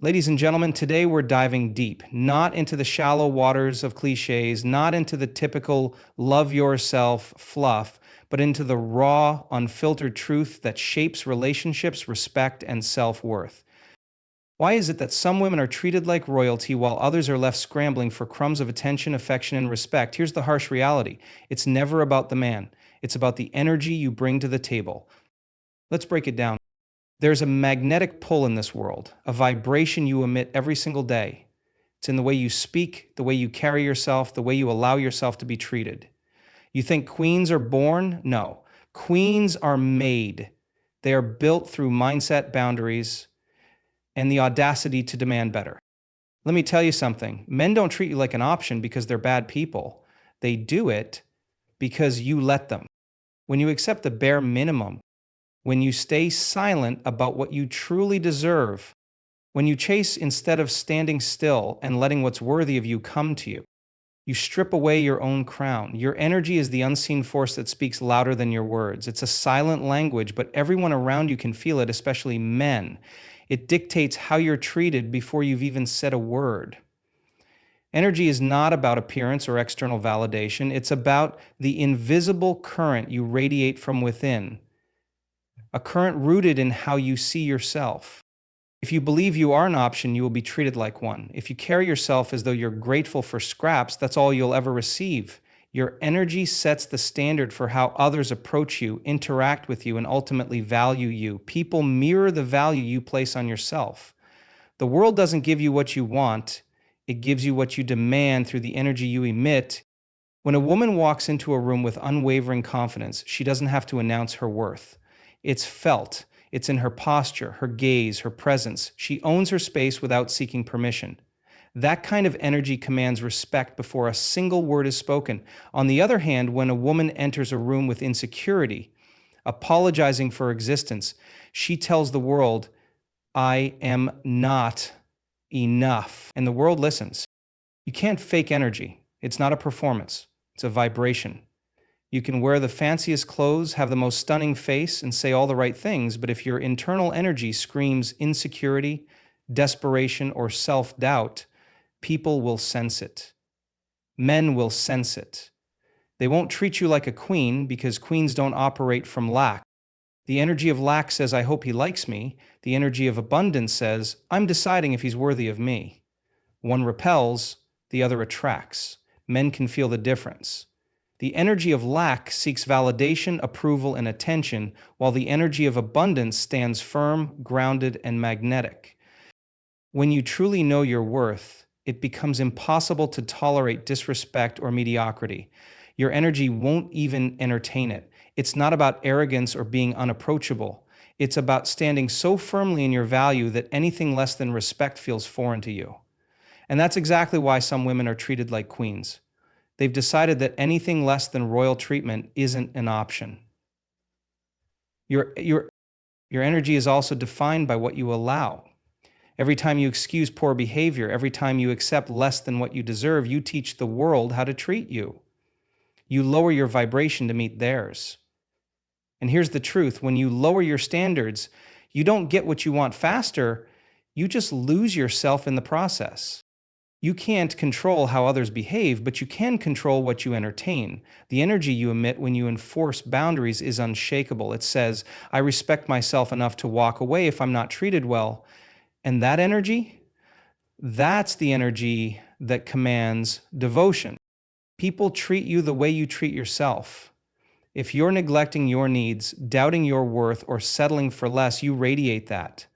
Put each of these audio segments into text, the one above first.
Ladies and gentlemen, today we're diving deep, not into the shallow waters of cliches, not into the typical love yourself fluff, but into the raw, unfiltered truth that shapes relationships, respect, and self-worth. Why is it that some women are treated like royalty while others are left scrambling for crumbs of attention, affection, and respect? Here's the harsh reality. It's never about the man. It's about the energy you bring to the table. Let's break it down. There's a magnetic pull in this world, a vibration you emit every single day. It's in the way you speak, the way you carry yourself, the way you allow yourself to be treated. You think queens are born? No. Queens are made. They are built through mindset, boundaries, and the audacity to demand better. Let me tell you something. Men don't treat you like an option because they're bad people. They do it because you let them. When you accept the bare minimum, when you stay silent about what you truly deserve, when you chase instead of standing still and letting what's worthy of you come to you, you strip away your own crown. Your energy is the unseen force that speaks louder than your words. It's a silent language, but everyone around you can feel it, especially men. It dictates how you're treated before you've even said a word. Energy is not about appearance or external validation. It's about the invisible current you radiate from within, a current rooted in how you see yourself. If you believe you are an option, you will be treated like one. If you carry yourself as though you're grateful for scraps, that's all you'll ever receive. Your energy sets the standard for how others approach you, interact with you, and ultimately value you. People mirror the value you place on yourself. The world doesn't give you what you want, it gives you what you demand through the energy you emit. When a woman walks into a room with unwavering confidence, she doesn't have to announce her worth. It's felt. It's in her posture, her gaze, her presence. She owns her space without seeking permission. That kind of energy commands respect before a single word is spoken. On the other hand, when a woman enters a room with insecurity, apologizing for existence, she tells the world, I am not enough. And the world listens. You can't fake energy. It's not a performance. It's a vibration. You can wear the fanciest clothes, have the most stunning face, and say all the right things, but if your internal energy screams insecurity, desperation, or self-doubt, people will sense it. Men will sense it. They won't treat you like a queen because queens don't operate from lack. The energy of lack says, I hope he likes me. The energy of abundance says, I'm deciding if he's worthy of me. One repels, the other attracts. Men can feel the difference. The energy of lack seeks validation, approval, and attention, while the energy of abundance stands firm, grounded, and magnetic. When you truly know your worth, it becomes impossible to tolerate disrespect or mediocrity. Your energy won't even entertain it. It's not about arrogance or being unapproachable. It's about standing so firmly in your value that anything less than respect feels foreign to you. And that's exactly why some women are treated like queens. They've decided that anything less than royal treatment isn't an option. Your, your, your energy is also defined by what you allow. Every time you excuse poor behavior, every time you accept less than what you deserve, you teach the world how to treat you. You lower your vibration to meet theirs. And here's the truth, when you lower your standards, you don't get what you want faster, you just lose yourself in the process. You can't control how others behave, but you can control what you entertain. The energy you emit when you enforce boundaries is unshakable. It says, I respect myself enough to walk away if I'm not treated well. And that energy, that's the energy that commands devotion. People treat you the way you treat yourself. If you're neglecting your needs, doubting your worth, or settling for less, you radiate that.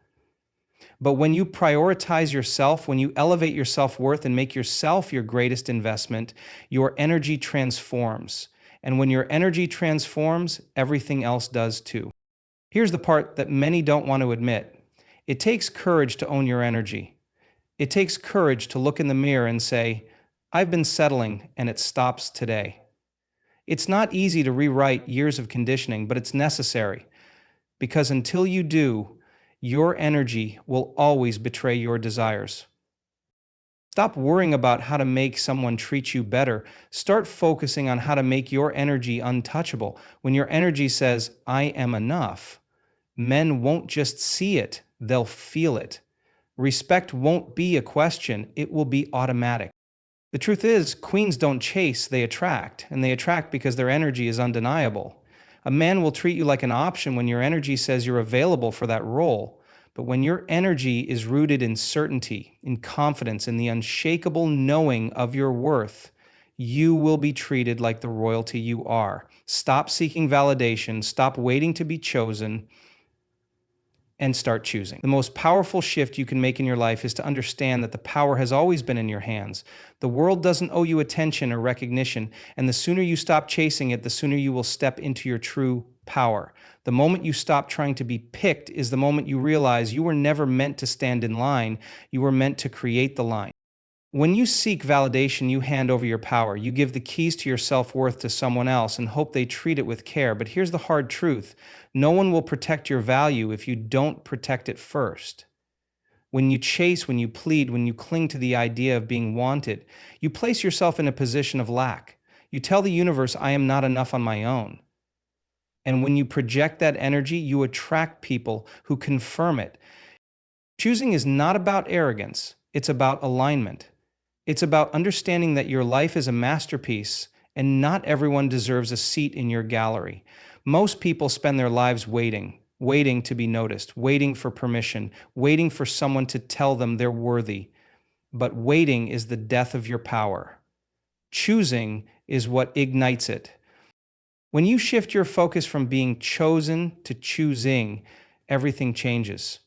But when you prioritize yourself, when you elevate your self-worth and make yourself your greatest investment, your energy transforms. And when your energy transforms, everything else does too. Here's the part that many don't want to admit. It takes courage to own your energy. It takes courage to look in the mirror and say, I've been settling and it stops today. It's not easy to rewrite years of conditioning, but it's necessary. Because until you do, your energy will always betray your desires. Stop worrying about how to make someone treat you better. Start focusing on how to make your energy untouchable. When your energy says, I am enough, men won't just see it, they'll feel it. Respect won't be a question, it will be automatic. The truth is, queens don't chase, they attract, and they attract because their energy is undeniable. A man will treat you like an option when your energy says you're available for that role. But when your energy is rooted in certainty, in confidence, in the unshakable knowing of your worth, you will be treated like the royalty you are. Stop seeking validation, stop waiting to be chosen, and start choosing. The most powerful shift you can make in your life is to understand that the power has always been in your hands. The world doesn't owe you attention or recognition, and the sooner you stop chasing it, the sooner you will step into your true power. The moment you stop trying to be picked is the moment you realize you were never meant to stand in line, you were meant to create the line. When you seek validation, you hand over your power. You give the keys to your self-worth to someone else and hope they treat it with care. But here's the hard truth. No one will protect your value if you don't protect it first. When you chase, when you plead, when you cling to the idea of being wanted, you place yourself in a position of lack. You tell the universe, I am not enough on my own. And when you project that energy, you attract people who confirm it. Choosing is not about arrogance, it's about alignment. It's about understanding that your life is a masterpiece and not everyone deserves a seat in your gallery. Most people spend their lives waiting to be noticed, waiting for permission, waiting for someone to tell them they're worthy. But waiting is the death of your power. Choosing is what ignites it. When you shift your focus from being chosen to choosing, everything changes.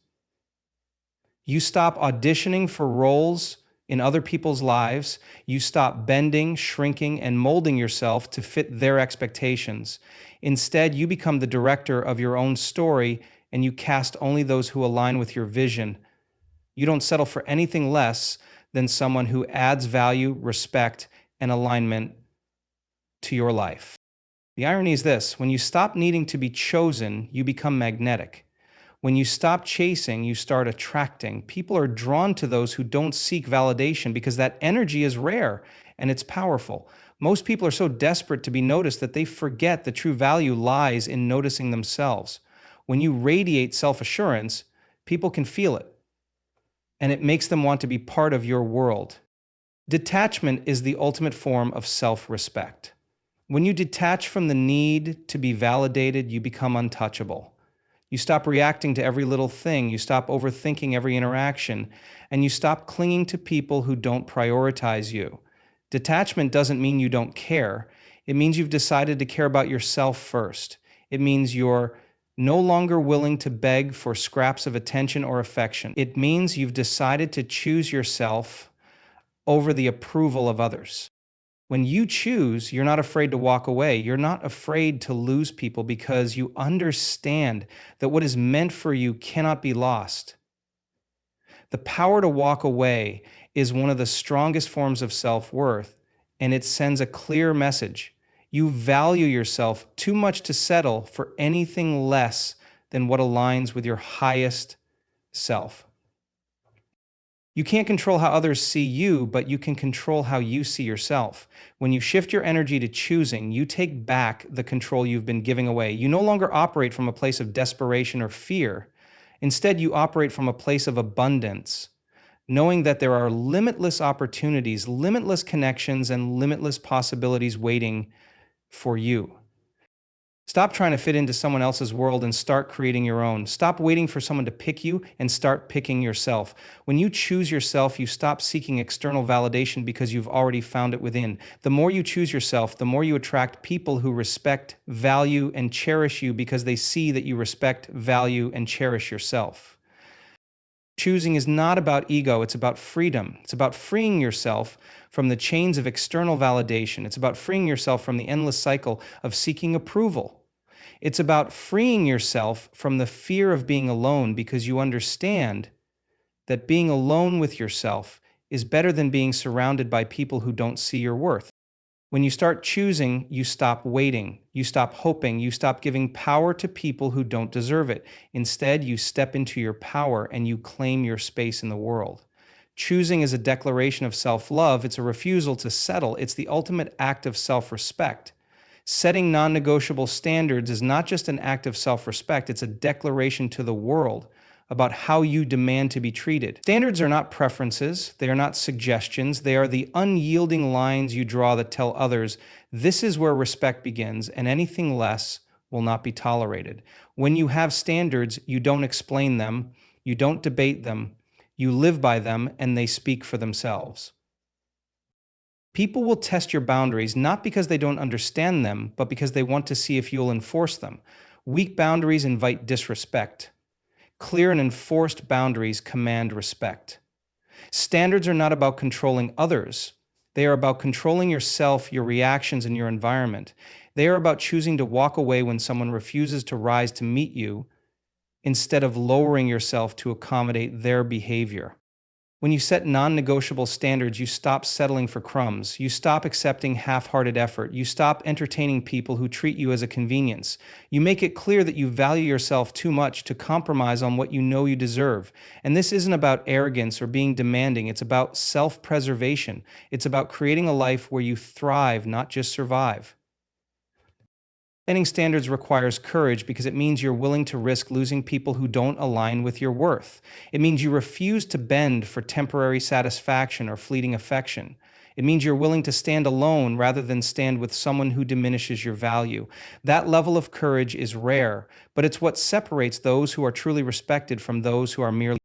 You stop auditioning for roles in other people's lives. You stop bending, shrinking, and molding yourself to fit their expectations. Instead, you become the director of your own story, and you cast only those who align with your vision. You don't settle for anything less than someone who adds value, respect, and alignment to your life. The irony is this: when you stop needing to be chosen, you become magnetic. When you stop chasing, you start attracting. People are drawn to those who don't seek validation because that energy is rare and it's powerful. Most people are so desperate to be noticed that they forget the true value lies in noticing themselves. When you radiate self-assurance, people can feel it, and it makes them want to be part of your world. Detachment is the ultimate form of self-respect. When you detach from the need to be validated, you become untouchable. You stop reacting to every little thing, you stop overthinking every interaction, and you stop clinging to people who don't prioritize you. Detachment doesn't mean you don't care. It means you've decided to care about yourself first. It means you're no longer willing to beg for scraps of attention or affection. It means you've decided to choose yourself over the approval of others. When you choose, you're not afraid to walk away. You're not afraid to lose people because you understand that what is meant for you cannot be lost. The power to walk away is one of the strongest forms of self-worth, and it sends a clear message. You value yourself too much to settle for anything less than what aligns with your highest self. You can't control how others see you, but you can control how you see yourself. When you shift your energy to choosing, you take back the control you've been giving away. You no longer operate from a place of desperation or fear. Instead, you operate from a place of abundance, knowing that there are limitless opportunities, limitless connections, and limitless possibilities waiting for you. Stop trying to fit into someone else's world and start creating your own. Stop waiting for someone to pick you and start picking yourself. When you choose yourself, you stop seeking external validation because you've already found it within. The more you choose yourself, the more you attract people who respect, value, and cherish you because they see that you respect, value, and cherish yourself. Choosing is not about ego, it's about freedom. It's about freeing yourself from the chains of external validation. It's about freeing yourself from the endless cycle of seeking approval. It's about freeing yourself from the fear of being alone because you understand that being alone with yourself is better than being surrounded by people who don't see your worth. When you start choosing, you stop waiting, you stop hoping, you stop giving power to people who don't deserve it. Instead, you step into your power and you claim your space in the world. Choosing is a declaration of self-love. It's a refusal to settle. It's the ultimate act of self-respect. Setting non-negotiable standards is not just an act of self-respect, it's a declaration to the world about how you demand to be treated. Standards are not preferences, they are not suggestions, they are the unyielding lines you draw that tell others this is where respect begins and anything less will not be tolerated. When you have standards, you don't explain them, you don't debate them, you live by them, and they speak for themselves. People will test your boundaries not because they don't understand them, but because they want to see if you'll enforce them. Weak boundaries invite disrespect. Clear and enforced boundaries command respect. Standards are not about controlling others. They are about controlling yourself, your reactions, and your environment. They are about choosing to walk away when someone refuses to rise to meet you instead of lowering yourself to accommodate their behavior. When you set non-negotiable standards, you stop settling for crumbs. You stop accepting half-hearted effort. You stop entertaining people who treat you as a convenience. You make it clear that you value yourself too much to compromise on what you know you deserve. And this isn't about arrogance or being demanding. It's about self-preservation. It's about creating a life where you thrive, not just survive. Setting standards requires courage because it means you're willing to risk losing people who don't align with your worth. It means you refuse to bend for temporary satisfaction or fleeting affection. It means you're willing to stand alone rather than stand with someone who diminishes your value. That level of courage is rare, but it's what separates those who are truly respected from those who are merely.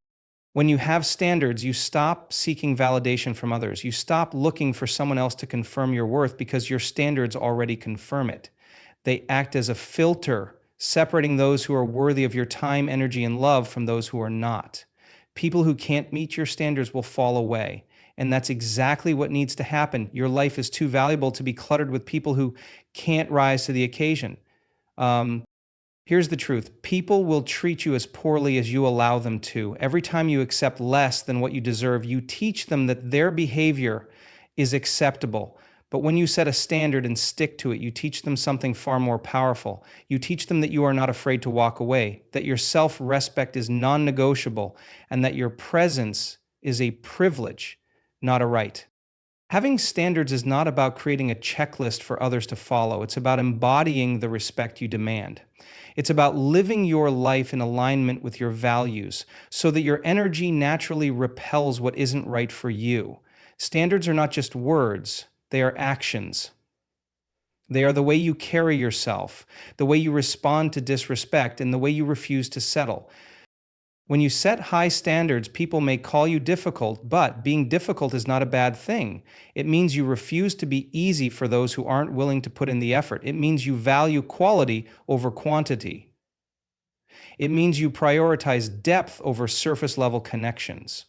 When you have standards, you stop seeking validation from others. You stop looking for someone else to confirm your worth because your standards already confirm it. They act as a filter, separating those who are worthy of your time, energy, and love from those who are not. People who can't meet your standards will fall away. And that's exactly what needs to happen. Your life is too valuable to be cluttered with people who can't rise to the occasion. Here's the truth. People will treat you as poorly as you allow them to. Every time you accept less than what you deserve, you teach them that their behavior is acceptable. But when you set a standard and stick to it, you teach them something far more powerful. You teach them that you are not afraid to walk away, that your self-respect is non-negotiable, and that your presence is a privilege, not a right. Having standards is not about creating a checklist for others to follow. It's about embodying the respect you demand. It's about living your life in alignment with your values so that your energy naturally repels what isn't right for you. Standards are not just words. They are actions. They are the way you carry yourself, the way you respond to disrespect, and the way you refuse to settle. When you set high standards, people may call you difficult, but being difficult is not a bad thing. It means you refuse to be easy for those who aren't willing to put in the effort. It means you value quality over quantity. It means you prioritize depth over surface-level connections.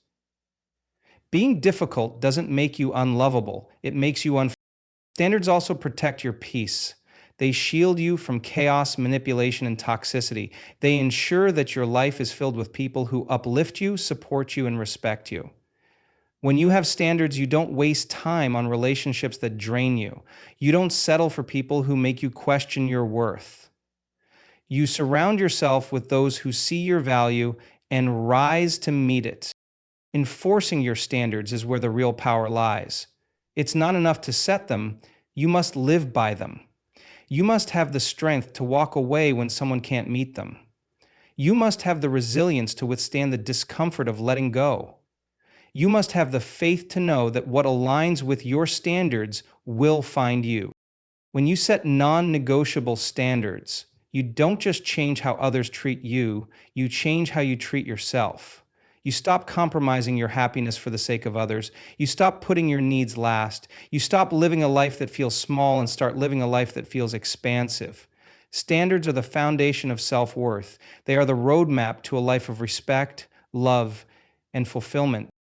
Being difficult doesn't make you unlovable. It makes you unforgivable. Standards also protect your peace. They shield you from chaos, manipulation, and toxicity. They ensure that your life is filled with people who uplift you, support you, and respect you. When you have standards, you don't waste time on relationships that drain you. You don't settle for people who make you question your worth. You surround yourself with those who see your value and rise to meet it. Enforcing your standards is where the real power lies. It's not enough to set them, you must live by them. You must have the strength to walk away when someone can't meet them. You must have the resilience to withstand the discomfort of letting go. You must have the faith to know that what aligns with your standards will find you. When you set non-negotiable standards, you don't just change how others treat you, you change how you treat yourself. You stop compromising your happiness for the sake of others. You stop putting your needs last. You stop living a life that feels small and start living a life that feels expansive. Standards are the foundation of self-worth. They are the roadmap to a life of respect, love, and fulfillment.